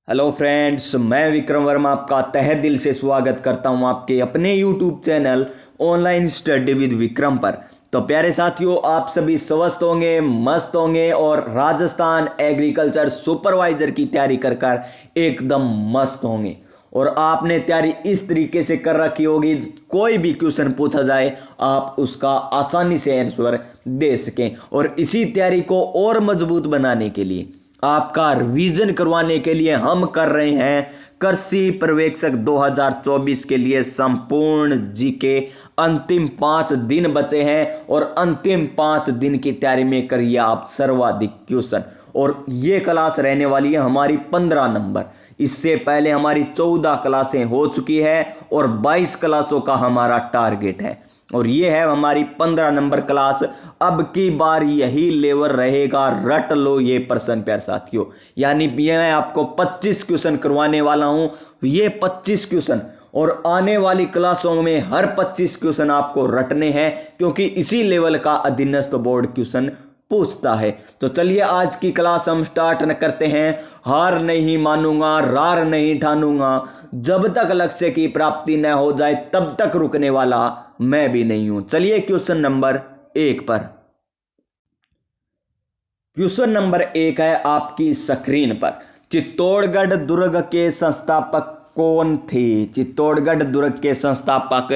Hello friends, मैं विक्रम वर्मा आपका तहे दिल से स्वागत करता हूं आपके अपने YouTube channel online study with Vikram पर। तो प्यारे साथियों, आप सभी स्वस्थ होंगे, मस्त होंगे और राजस्थान एग्रीकल्चर सुपरवाइजर की तैयारी कर एकदम मस्त होंगे। और आपने तैयारी इस तरीके से कर रखी होगी, कोई भी क्वेश्चन पूछा जाए आप उसका आसानी से आंसर दे सकें। और इसी तैयारी को और मजबूत बनाने के लिए, आपका रिवीजन करवाने के लिए हम कर रहे हैं कृषि पर्यवेक्षक 2024 के लिए संपूर्ण जीके। अंतिम 5 दिन बचे हैं और अंतिम 5 दिन की तैयारी में करिए आप सर्वाधिक क्वेश्चन। और ये क्लास रहने वाली है हमारी 15 नंबर। इससे पहले हमारी 14 क्लासें हो चुकी है और 22 क्लासों का हमारा टारगेट है। और ये है हमारी 15 नंबर क्लास। अब की बार यही लेवल रहेगा, रट लो ये प्रश्न प्यार साथियों। यानी मैं आपको 25 क्वेश्चन करवाने वाला हूं। ये 25 क्वेश्चन और आने वाली क्लासों में हर 25 क्वेश्चन आपको रटने हैं, क्योंकि इसी लेवल का अधीनस्थ बोर्ड क्वेश्चन पूछता है। तो चलिए आज की क्लास हम स्टार्ट न करते हैं। हार नहीं मानूंगा, रार नहीं ठानूंगा, जब तक लक्ष्य की प्राप्ति न हो जाए तब तक रुकने वाला मैं भी नहीं हूं। चलिए क्वेश्चन नंबर 1 पर। क्वेश्चन नंबर 1 है आपकी स्क्रीन पर। चित्तौड़गढ़ दुर्ग के संस्थापक कौन थे? चित्तौड़गढ़ दुर्ग के संस्थापक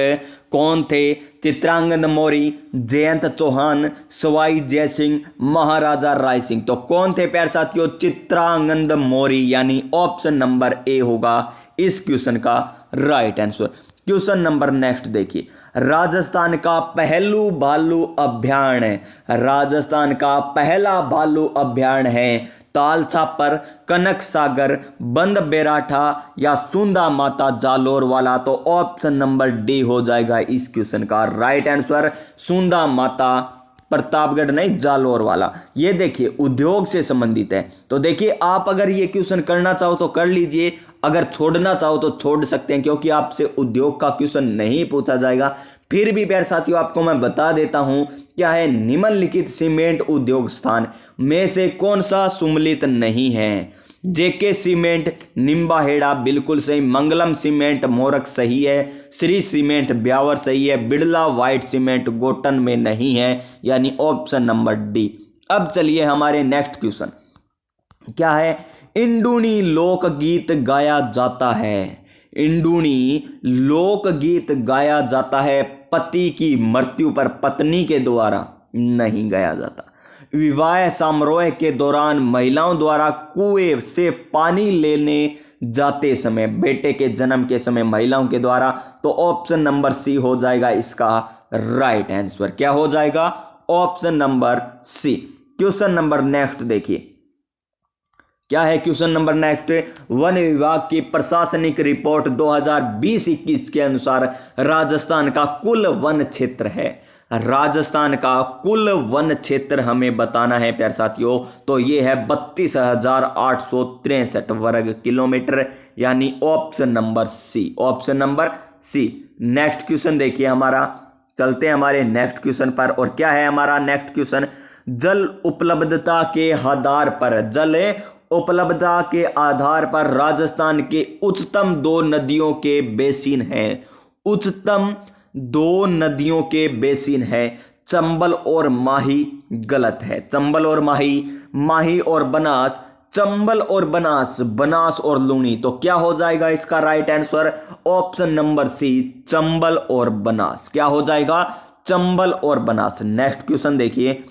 कौन थे? चित्रांगद मौर्य, जयंत चौहान, सवाई जय सिंह, महाराजा राय सिंह। तो कौन थे प्यारे साथियों? चित्रांगद मौर्य, यानी ऑप्शन नंबर ए होगा इस क्वेश्चन का right answer. Question number next देखिए। राजस्थान का पहलू भालू अभ्यारण्य, राजस्थान का पहला भालू अभ्यारण्य है ताल छापर, कनक सागर, बंद बेराठा या सुंदा माता जालोर वाला। तो ऑप्शन नंबर डी हो जाएगा इस क्वेश्चन का राइट आंसर, सुंदा माता, प्रतापगढ़ नहीं जालोर वाला। ये देखिए उद्योग से संबंधित है। तो देखिए आप अगर ये क्वेश्चन करना चाहो तो कर लीजिए, अगर छोड़ना चाहो तो छोड़ सकते हैं, क्योंकि आपसे उद्योग का क्वेश्चन नहीं पूछा जाएगा। फिर भी प्यारे साथियों आपको मैं बता देता हूं क्या है। निम्नलिखित सीमेंट उद्योग स्थान में से कौन सा सुमलित नहीं है? जेके सीमेंट निम्बाहेड़ा बिल्कुल सही, मंगलम सीमेंट मोरक सही है, श्री सीमेंट ब्यावर सही है, बिड़ला व्हाइट सीमेंट गोटन में नहीं है, यानी ऑप्शन नंबर डी। अब चलिए हमारे नेक्स्ट क्वेश्चन क्या है। इंडूणी लोकगीत गाया जाता है, इंडूणी लोकगीत गाया जाता है पति की मृत्यु पर पत्नी के द्वारा नहीं गाया जाता। विवाह समारोह के दौरान महिलाओं द्वारा कुएं से पानी लेने जाते समय, बेटे के जन्म के समय महिलाओं के द्वारा। तो ऑप्शन नंबर सी हो जाएगा इसका राइट आंसर। क्या हो जाएगा? Option number C. Question number next देखिए क्या है। क्वेश्चन नंबर नेक्स्ट, वन विभाग की प्रशासनिक रिपोर्ट 2020-21 के अनुसार राजस्थान का कुल वन क्षेत्र है। राजस्थान का कुल वन क्षेत्र हमें बताना है प्यारे साथियों। तो ये है 32,863 वर्ग किलोमीटर, यानी option number C, option number C. Next question देखिए हमारा, चलते हैं हमारे नेक्स्ट क्वेश्चन पर। और क्या है हमारा नेक्स्ट क्वेश्चन? जल उपलब्धता के आधार पर, जल उपलब्धता के आधार पर राजस्थान के उच्चतम 2 नदियों के बेसिन हैं। उच्चतम 2 नदियों के बेसिन है चंबल और माही। गलत है, चंबल और माही, माही और बनास, चंबल और बनास, बनास और लूनी। तो क्या हो जाएगा इसका right answer? Option number C, Chambal और बनास। क्या हो जाएगा? चंबल और बनास। नेक्स्ट क्वेश्चन देखिए।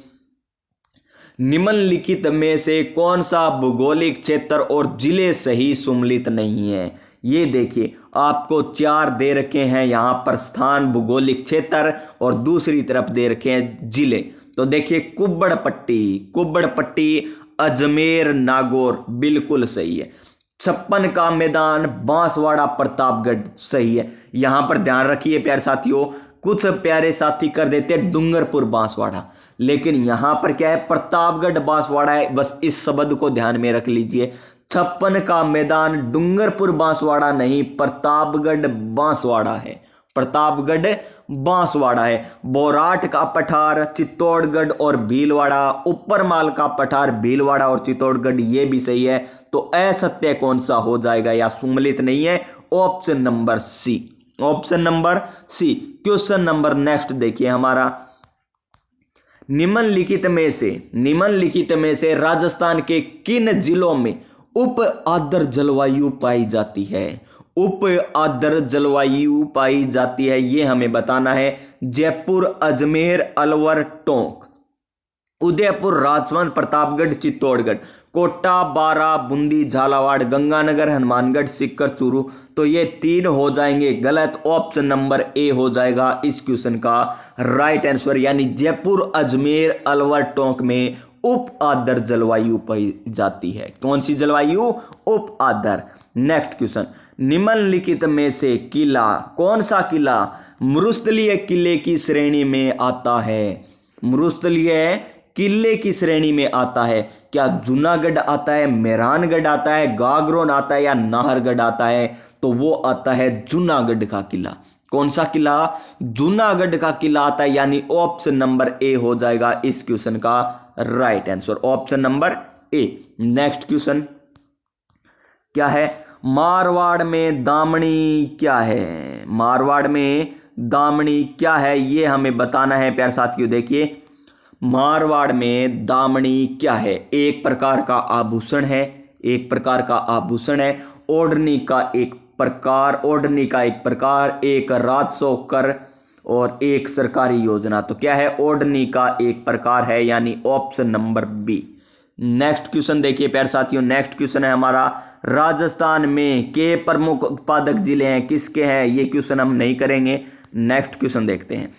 निम्नलिखित में से कौन सा भौगोलिक क्षेत्र और जिले सही सुमलित नहीं है? ये देखिए आपको 4 दे रखे हैं यहां पर, स्थान, भौगोलिक क्षेत्र, और दूसरी तरफ दे रखे हैं जिले। तो देखिए कुब्बड़ पट्टी, कुब्बड़ पट्टी, अजमेर, नागौर बिल्कुल सही है। 56 का मैदान, बांसवाड़ा, प्रतापगढ़ सही है। यहां पर ध्यान रखिए प्यारे साथियों, कुछ प्यारे साथी कर देते हैं डूंगरपुर बांसवाड़ा, लेकिन यहां पर क्या है? प्रतापगढ़ बांसवाड़ा है। बस इस शब्द को ध्यान में रख लीजिए। 56 का मैदान डूंगरपुर बांसवाड़ा नहीं, प्रतापगढ़ बांसवाड़ा है, प्रतापगढ़ बांसवाड़ा है। बोराट का पठार चित्तौड़गढ़ और भीलवाड़ा, ऊपरमाल का पठार भीलवाड़ा और चित्तौड़गढ़, ये भी सही है। तो असत्य कौन सा हो जाएगा या सुमलित नहीं है? Option number C, option number C. Question number next देखिए हमारा, निम्नलिखित में से राजस्थान के किन जिलों में उप आर्द्र जलवायु पाई जाती है? उप आर्द्र जलवायु पाई जाती है, ये हमें बताना है। जयपुर, अजमेर, अलवर, टोंक, उदयपुर, राजसमंद, प्रतापगढ़, चित्तौड़गढ़, कोटा, बारा, बूंदी, झालावाड़, गंगानगर, हनुमानगढ़, सीकर, चूरू। तो ये तीन हो जाएंगे गलत। ऑप्शन नंबर ए हो जाएगा इस क्वेश्चन का राइट आंसर, यानी जयपुर, अजमेर, अलवर, टोंक में उप आर्द्र जलवायु पाई जाती है। कौन सी जलवायु? उप आर्द्र। नेक्स्ट क्वेश्चन, निम्नलिखित में से किला, कौन सा किला मरुस्थलीय किले की श्रेणी में आता है? मरुस्थलीय किले की श्रेणी में आता है। क्या जूनागढ़ आता है, मेहरानगढ़ आता है, गागरोन आता है या नाहरगढ़ आता है? तो वो आता है जूनागढ़ का किला। कौन सा किला? जूनागढ़ का किला आता है, यानी ऑप्शन नंबर ए हो जाएगा इस क्वेश्चन का right answer, option number A. Next question क्या है? मारवाड़ में दामनी क्या है? मारवाड़ में दामनी क्या है, ये हमें बताना है प्यारे साथियों। देखिए, मारवाड़ में दामनी क्या है? एक प्रकार का आभूषण है, एक प्रकार का आभूषण है। ओढ़नी का एक प्रकार, ओढ़नी का एक प्रकार, एक राजस्व कर और एक सरकारी योजना। तो क्या है? ओढ़नी का एक प्रकार है, यानी option number B. Next question देखिए प्यारे साथियों, नेक्स्ट क्वेश्चन है हमारा, राजस्थान में के प्रमुख उत्पादक जिले हैं, किसके हैं? ये क्वेश्चन हम नहीं करेंगे। नेक्स्ट क्वेश्चन देखते हैं,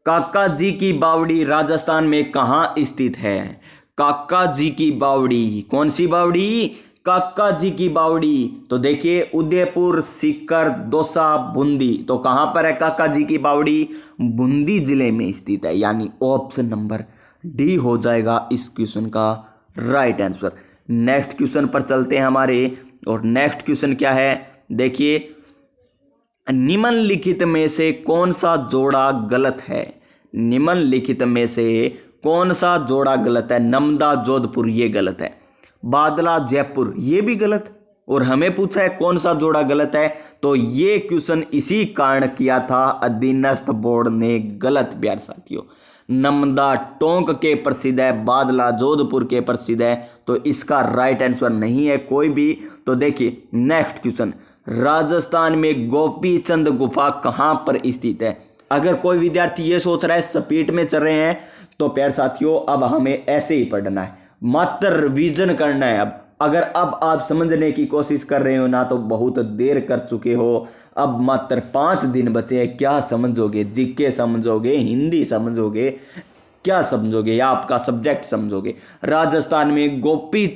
काका जी की बावड़ी राजस्थान में कहाँ स्थित है? काका जी की बावड़ी, कौन सी बावड़ी? काका जी की बावड़ी। तो देखिए, उदयपुर, सीकर, दौसा, बूंदी। तो कहां पर है काका जी की बावड़ी? बूंदी जिले में स्थित है, यानी ऑप्शन नंबर डी हो जाएगा इस क्वेश्चन का राइट आंसर। नेक्स्ट क्वेश्चन पर चलते हैं हमारे, और नेक्स्ट क्वेश्चन क्या है? देखिए, निम्नलिखित में से कौन सा जोड़ा गलत है? निम्नलिखित में से कौन सा जोड़ा गलत है? नमदा, जोधपुर, ये गलत है। बादला, जयपुर, ये भी गलत। और हमें पूछा है कौन सा जोड़ा गलत है, तो ये क्वेश्चन इसी कारण किया था अधीनस्थ बोर्ड ने गलत प्यार साथियों। नमदा टोंक के प्रसिद्ध है, बादला जोधपुर के प्रसिद्ध है, तो इसका राइट आंसर नहीं है कोई भी। तो देखिए नेक्स्ट क्वेश्चन, राजस्थान में गोपी चंद गुफा कहां पर स्थित है? अगर कोई विद्यार्थी ये सोच रहा है स्पीड में चल रहे हैं, तो प्यार साथियों अब हमें ऐसे ही पढ़ना है, मात्र रिवीजन करना है। अगर अब आप समझने की कोशिश कर रहे हो ना, तो बहुत देर कर चुके हो। अब मात्र 5 दिन बचे हैं, क्या समझोगे? जीके समझोगे, हिंदी समझोगे, क्या समझोगे या आपका सब्जेक्ट समझोगे? राजस्थान में गोपी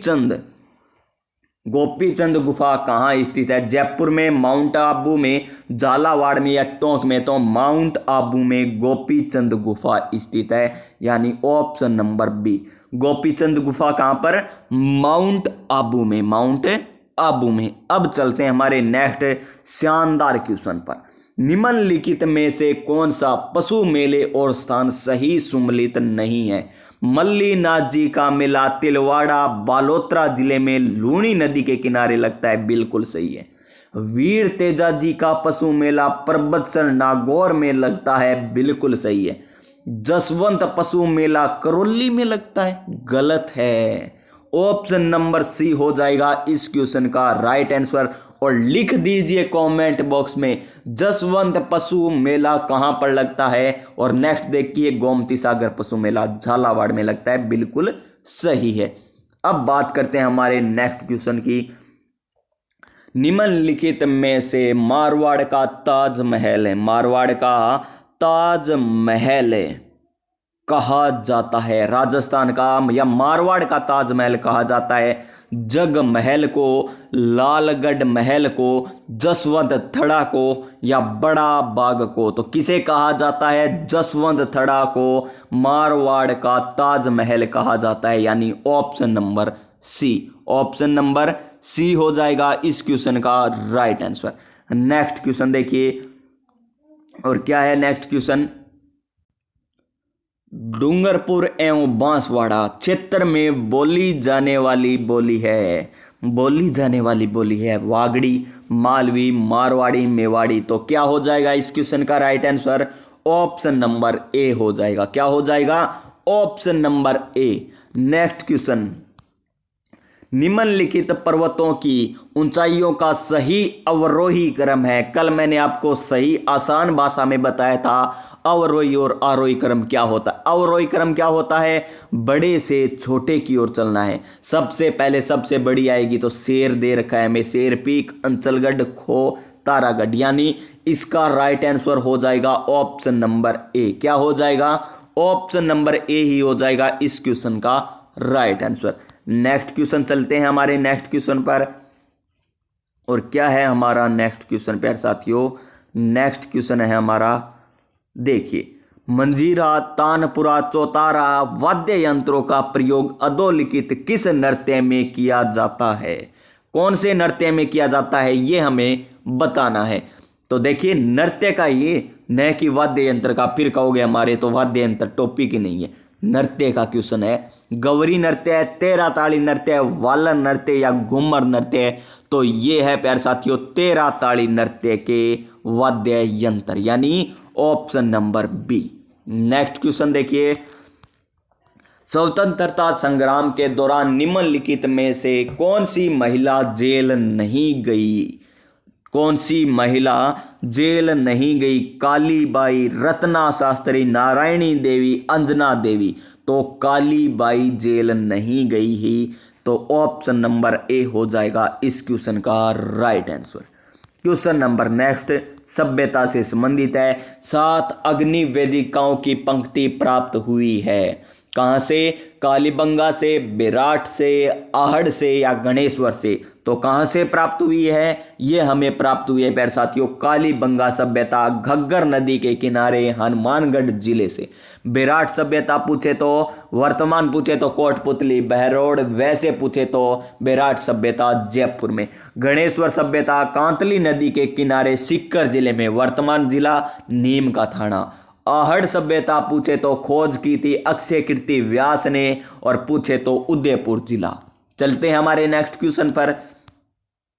चंद गुफा कहाँ स्थित है? जयपुर में, माउंट आबू में, झालावाड़ में या टोंक में? तो माउंट आबू में गोपी चंद गुफा स्थित है, यानी option number B. Gopi Chand गुफा कहाँ पर? माउंट आबू में, माउंट आबू में। अब चलते हैं हमारे नेक्स्ट शानदार क्वेश्चन पर, निम्नलिखित में से कौन सा पशु मेले और स्थान सही सुमलित नहीं है? मल्लीनाथ जी का मेला तिलवाड़ा, बालोतरा जिले में लूणी नदी के किनारे लगता है, बिल्कुल सही है। वीर तेजा जी का पशु मेला पर्वतसर नागौर में लगता है, बिल्कुल सही है। जसवंत पशु मेला करौली में लगता है, गलत है। ऑप्शन नंबर सी हो जाएगा इस क्वेश्चन का राइट आंसर, और लिख दीजिए कमेंट बॉक्स में जसवंत पशु मेला कहां पर लगता है। और नेक्स्ट देखिए, गोमती सागर पशु मेला झालावाड़ में लगता है, बिल्कुल सही है। अब बात करते हैं हमारे नेक्स्ट क्वेश्चन की, निम्नलिखित में से मारवाड़ का ताजमहल है, मारवाड़ का ताजमहल कहा जाता है? राजस्थान का या मारवाड़ का ताजमहल कहा जाता है जग महल को, लालगढ़ महल को, जसवंत थड़ा को या बड़ा बाग को? तो किसे कहा जाता है? जसवंत थड़ा को मारवाड़ का ताजमहल कहा जाता है, यानी option number C. Option number C हो जाएगा इस क्वेश्चन का राइट आंसर। नेक्स्ट क्वेश्चन देखिए, और क्या है नेक्स्ट क्वेश्चन, डूंगरपुर एवं बांसवाड़ा क्षेत्र में बोली जाने वाली बोली है वागड़ी, मालवी, मारवाड़ी, मेवाड़ी। तो क्या हो जाएगा इस क्वेश्चन का right answer, option number A हो जाएगा। क्या हो जाएगा, option number A. Next question, निम्नलिखित पर्वतों की ऊंचाइयों का सही अवरोही क्रम है। कल मैंने आपको सही आसान भाषा में बताया था अवरोही और आरोही क्रम क्या होता है। अवरोही क्रम क्या होता है, बड़े से छोटे की ओर चलना है। सबसे पहले सबसे बड़ी आएगी तो शेर दे रखा है हमें, शेर पीक, अंचलगढ़, खो, तारागढ़, यानी इसका राइट आंसर हो जाएगा ऑप्शन नंबर ए। क्या हो जाएगा, ऑप्शन नंबर ए ही हो जाएगा इस क्वेश्चन का राइट आंसर। नेक्स्ट क्वेश्चन चलते हैं हमारे नेक्स्ट क्वेश्चन पर। और क्या है हमारा नेक्स्ट क्वेश्चन प्यारे साथियों, नेक्स्ट क्वेश्चन है हमारा, देखिए, मंजीरा, तानपुरा, चौतारा वाद्य यंत्रों का प्रयोग अधोलिखित किस नृत्य में किया जाता है। कौन से नृत्य में किया जाता है ये हमें बताना है। तो देखिए नृत्य का ये न कि वाद्य यंत्र का, फिर कहोगे हमारे तो वाद्य यंत्र टॉपिक ही नहीं है, नृत्य का क्वेश्चन है। गौरी नृत्य है, तेरह ताड़ी नृत्य है, वालन नृत्य या घूमर नृत्य है। तो ये है प्यारे साथियों तेरह ताड़ी नृत्य के वाद्य यंत्र, यानी option number B. Next question देखिए, स्वतंत्रता संग्राम के दौरान निम्नलिखित में से कौन सी महिला जेल नहीं गई। कौन सी महिला जेल नहीं गई, कालीबाई, रत्ना शास्त्री, नारायणी देवी, अंजना देवी। तो कालीबाई जेल नहीं गई ही, तो ऑप्शन नंबर ए हो जाएगा इस क्वेश्चन का right answer. Question number next सभ्यता से संबंधित है। 7 अग्नि वेदिकाओं की पंक्ति प्राप्त हुई है। कहाँ से, कालीबंगा से, विराट से, आहड़ से या गणेश्वर से। तो कहाँ से प्राप्त हुई है, ये हमें प्राप्त हुई है प्यारे साथियों कालीबंगा सभ्यता, घग्गर नदी के किनारे, हनुमानगढ़ जिले से। विराट सभ्यता पूछे तो वर्तमान पूछे तो कोटपुतली, बहरोड, वैसे पूछे तो विराट सभ्यता जयपुर में। गणेश्वर सभ्यता कांतली नदी के किनारे सीकर जिले में, वर्तमान जिला नीम का थाना। आहड़ सभ्यता पूछे तो खोज की थी अक्षय कीर्ति व्यास ने, और पूछे तो उदयपुर जिला। चलते हैं हमारे नेक्स्ट क्वेश्चन पर।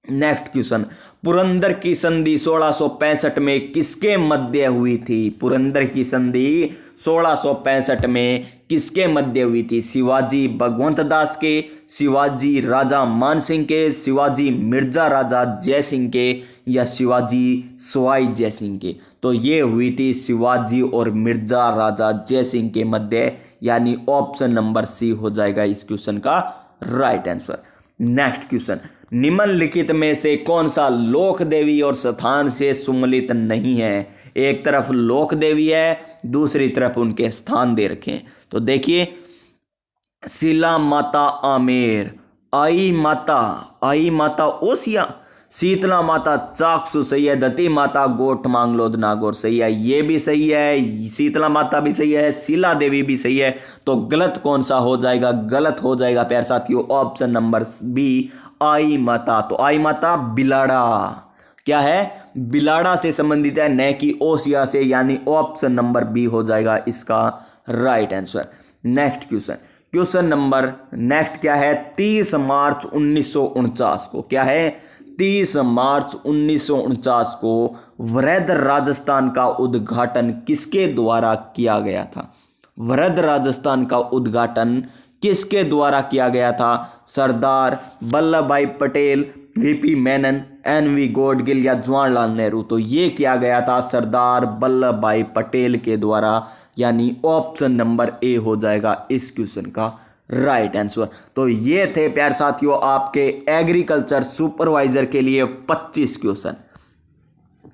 नेक्स्ट क्वेश्चन, पुरंदर की संधि 1665 में किसके मध्य हुई थी। पुरंदर की संधि 1665 में किसके मध्य हुई थी। शिवाजी भगवंत दास के, शिवाजी राजा मानसिंह के, शिवाजी मिर्जा राजा जयसिंह के, या शिवाजी सवाई जयसिंह के। तो ये हुई थी शिवाजी और मिर्जा राजा जयसिंह के मध्य, यानी ऑप्शन नंबर सी हो जाएगा इस क्वेश्चन का राइट आंसर। नेक्स्ट क्वेश्चन, निम्नलिखित में से कौन सा लोक देवी और स्थान से सम्मिलित नहीं है। एक तरफ लोक देवी है, दूसरी तरफ उनके स्थान दे रखे हैं। तो देखिए, शिला माता आमेर, आई माता ओसिया, शीतला माता चाकसू सही है, दती माता गोठ मांगलोद नागौर सही है, ये भी सही है, शीतला माता भी सही है, शिला देवी भी सही है। तो गलत कौन सा हो जाएगा, गलत हो जाएगा प्यारे साथियों ऑप्शन नंबर बी, आई माता। तो आई माता बिलाड़ा, क्या है, बिलाड़ा से संबंधित है, न कि ओसिया से, यानी ऑप्शन नंबर बी हो जाएगा इसका right answer. Next question, question number next क्या है, 30 मार्च 1949 को, क्या है, 30 मार्च 1949 को वृहद राजस्थान का उद्घाटन किसके द्वारा किया गया था। वृहद राजस्थान का उद्घाटन किसके द्वारा किया गया था। सरदार वल्लभ भाई पटेल, वीपी मेनन, एनवी गॉडगिल या जवाहरलाल नेहरू। तो ये किया गया था सरदार वल्लभ भाई पटेल के द्वारा, यानी ऑप्शन नंबर ए हो जाएगा इस क्वेश्चन का राइट आंसर। तो ये थे प्यारे साथियों आपके एग्रीकल्चर सुपरवाइजर के लिए 25 क्वेश्चन।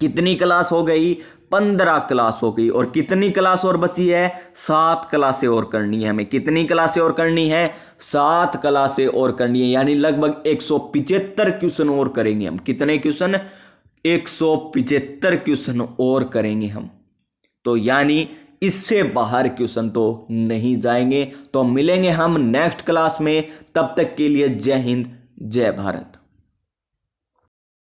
कितनी क्लास हो गई, 15 क्लास हो गई, और कितनी क्लास और बची है, 7 क्लासें और करनी है हमें। कितनी क्लासें और करनी है, 7 क्लासें और करनी है, यानी लगभग 175 क्वेश्चन और करेंगे हम। कितने क्वेश्चन, 175 क्वेश्चन और करेंगे हम। तो यानी इससे बाहर क्वेश्चन तो नहीं जाएंगे। तो मिलेंगे हम नेक्स्ट क्लास में, तब तक के लिए जय हिंद जय भारत।